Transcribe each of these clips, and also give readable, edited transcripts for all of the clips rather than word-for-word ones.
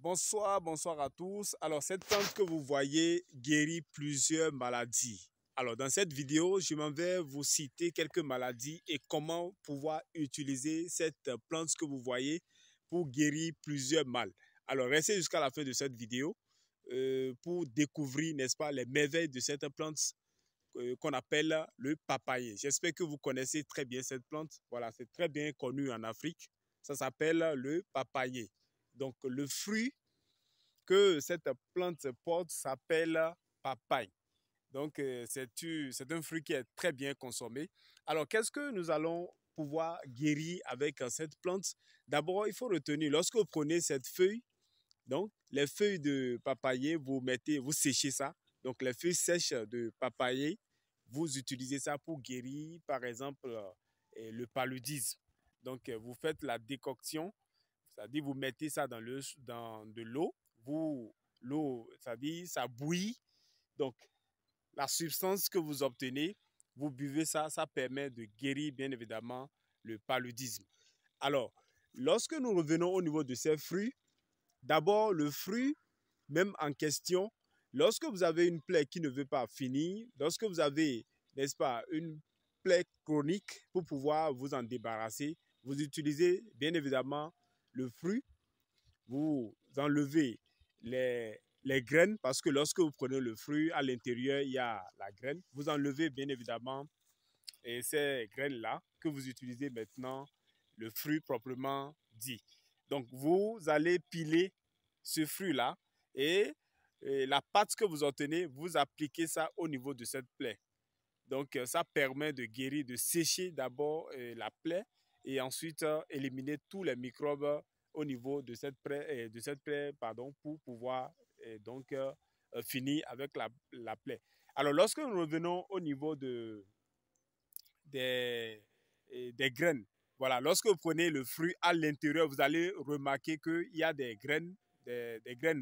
Bonsoir à tous. Alors, cette plante que vous voyez guérit plusieurs maladies. Alors, dans cette vidéo, je m'en vais vous citer quelques maladies et comment pouvoir utiliser cette plante que vous voyez pour guérir plusieurs mal. Alors, restez jusqu'à la fin de cette vidéo pour découvrir, n'est-ce pas, les merveilles de cette plante qu'on appelle le papayer. J'espère que vous connaissez très bien cette plante. Voilà, c'est très bien connu en Afrique. Ça s'appelle le papayer. Donc, le fruit que cette plante porte s'appelle papaye. Donc, c'est un fruit qui est très bien consommé. Alors, qu'est-ce que nous allons pouvoir guérir avec cette plante? D'abord, il faut retenir, lorsque vous prenez cette feuille, donc les feuilles de papayer, vous séchez ça. Donc, les feuilles sèches de papayer, vous utilisez ça pour guérir, par exemple, le paludisme. Donc, vous faites la décoction, c'est-à-dire vous mettez ça dans de l'eau, l'eau, c'est-à-dire ça bouillit. Donc, la substance que vous obtenez, vous buvez ça, ça permet de guérir bien évidemment le paludisme. Alors, lorsque nous revenons au niveau de ces fruits, d'abord le fruit, même en question, lorsque vous avez une plaie qui ne veut pas finir, lorsque vous avez, n'est-ce pas, une plaie chronique pour pouvoir vous en débarrasser, vous utilisez bien évidemment le fruit, vous enlevez les graines, parce que lorsque vous prenez le fruit, à l'intérieur, il y a la graine. Vous enlevez bien évidemment ces graines-là que vous utilisez maintenant, le fruit proprement dit. Donc, vous allez piler ce fruit-là et la pâte que vous obtenez, vous appliquez ça au niveau de cette plaie. Donc, ça permet de guérir, de sécher d'abord la plaie et ensuite éliminer tous les microbes au niveau de cette plaie, pour pouvoir finir avec la plaie. Alors, lorsque nous revenons au niveau des graines, voilà, lorsque vous prenez le fruit à l'intérieur, vous allez remarquer qu'il y a des graines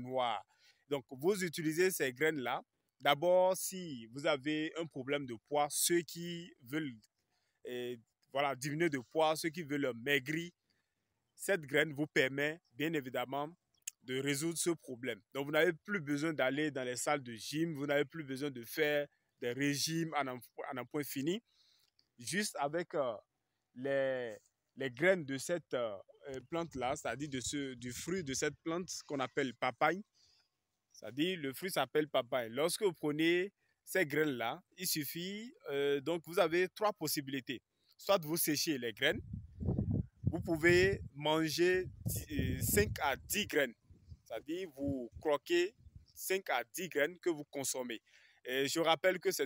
noires. Donc, vous utilisez ces graines-là. D'abord, si vous avez un problème de poids, ceux qui veulent diminuer de poids, ceux qui veulent maigrir, cette graine vous permet bien évidemment de résoudre ce problème. Donc, vous n'avez plus besoin d'aller dans les salles de gym, vous n'avez plus besoin de faire des régimes à un point fini. Juste avec les graines de cette plante-là, c'est-à-dire du fruit de cette plante qu'on appelle papaye, c'est-à-dire le fruit s'appelle papaye. Lorsque vous prenez ces graines-là, il suffit, donc vous avez trois possibilités. Soit vous séchez les graines, vous pouvez manger 5 à 10 graines, c'est-à-dire vous croquez 5 à 10 graines que vous consommez. Et je rappelle que ces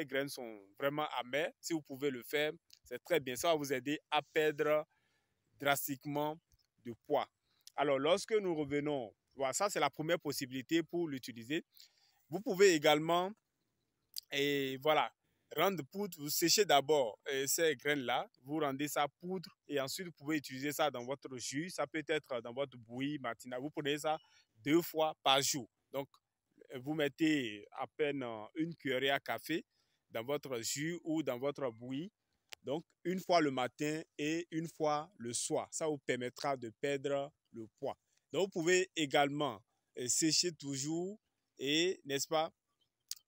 graines sont vraiment amères. Si vous pouvez le faire, c'est très bien. Ça va vous aider à perdre drastiquement de poids. Alors, lorsque nous revenons, voilà, ça c'est la première possibilité pour l'utiliser. Vous pouvez également, rendre poudre. Vous séchez d'abord ces graines-là, vous rendez ça poudre et ensuite vous pouvez utiliser ça dans votre jus. Ça peut être dans votre bouillie matinale. Vous prenez ça 2 fois par jour. Donc, vous mettez à peine une cuillerée à café dans votre jus ou dans votre bouillie. Donc, une fois le matin et une fois le soir. Ça vous permettra de perdre le poids. Donc, vous pouvez également sécher toujours et, n'est-ce pas,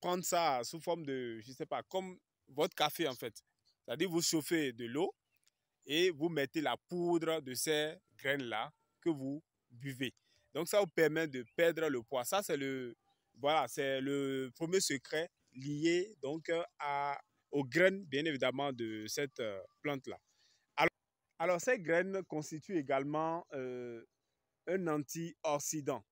prendre ça sous forme de, je ne sais pas, comme votre café en fait. C'est-à-dire, vous chauffez de l'eau et vous mettez la poudre de ces graines-là que vous buvez. Donc, ça vous permet de perdre le poids. Ça, c'est le premier secret lié donc aux graines, bien évidemment, de cette plante-là. Alors, ces graines constituent également un antioxydant.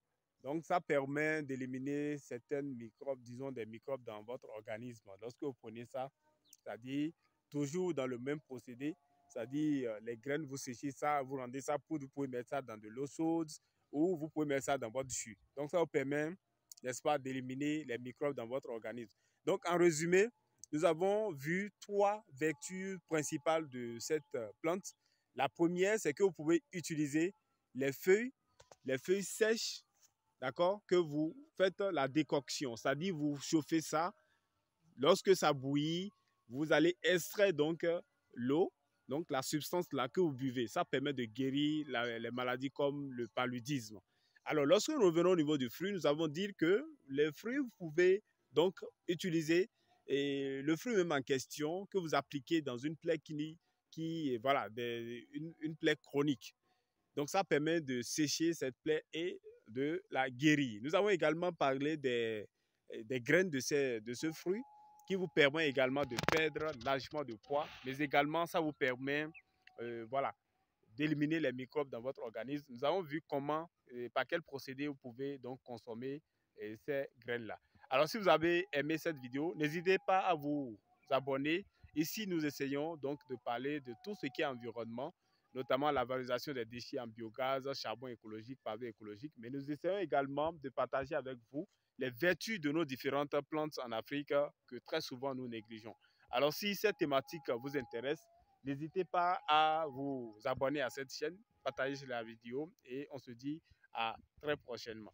Donc, ça permet d'éliminer certaines microbes, disons des microbes dans votre organisme. Lorsque vous prenez ça, c'est-à-dire toujours dans le même procédé, c'est-à-dire les graines, vous séchez ça, vous rendez ça poudre, vous pouvez mettre ça dans de l'eau chaude ou vous pouvez mettre ça dans votre jus. Donc, ça vous permet, n'est-ce pas, d'éliminer les microbes dans votre organisme. Donc, en résumé, nous avons vu 3 vertus principales de cette plante. La première, c'est que vous pouvez utiliser les feuilles sèches, d'accord, que vous faites la décoction, c'est-à-dire vous chauffez ça, lorsque ça bouillit, vous allez extraire donc l'eau, donc la substance là que vous buvez. Ça permet de guérir les maladies comme le paludisme. Alors, lorsque nous revenons au niveau du fruit, nous avons dit que les fruits, vous pouvez donc utiliser le fruit même en question que vous appliquez dans une plaie voilà, une plaie chronique. Donc, ça permet de sécher cette plaie et de la guérir. Nous avons également parlé des graines de ce fruit qui vous permet également de perdre largement de poids, mais également ça vous permet voilà, d'éliminer les microbes dans votre organisme. Nous avons vu comment, par quel procédé vous pouvez donc consommer ces graines-là. Alors, si vous avez aimé cette vidéo, n'hésitez pas à vous abonner. Ici, nous essayons donc de parler de tout ce qui est environnement, notamment la valorisation des déchets en biogaz, charbon écologique, pavé écologique. Mais nous essayons également de partager avec vous les vertus de nos différentes plantes en Afrique que très souvent nous négligeons. Alors, si cette thématique vous intéresse, n'hésitez pas à vous abonner à cette chaîne, partager la vidéo et on se dit à très prochainement.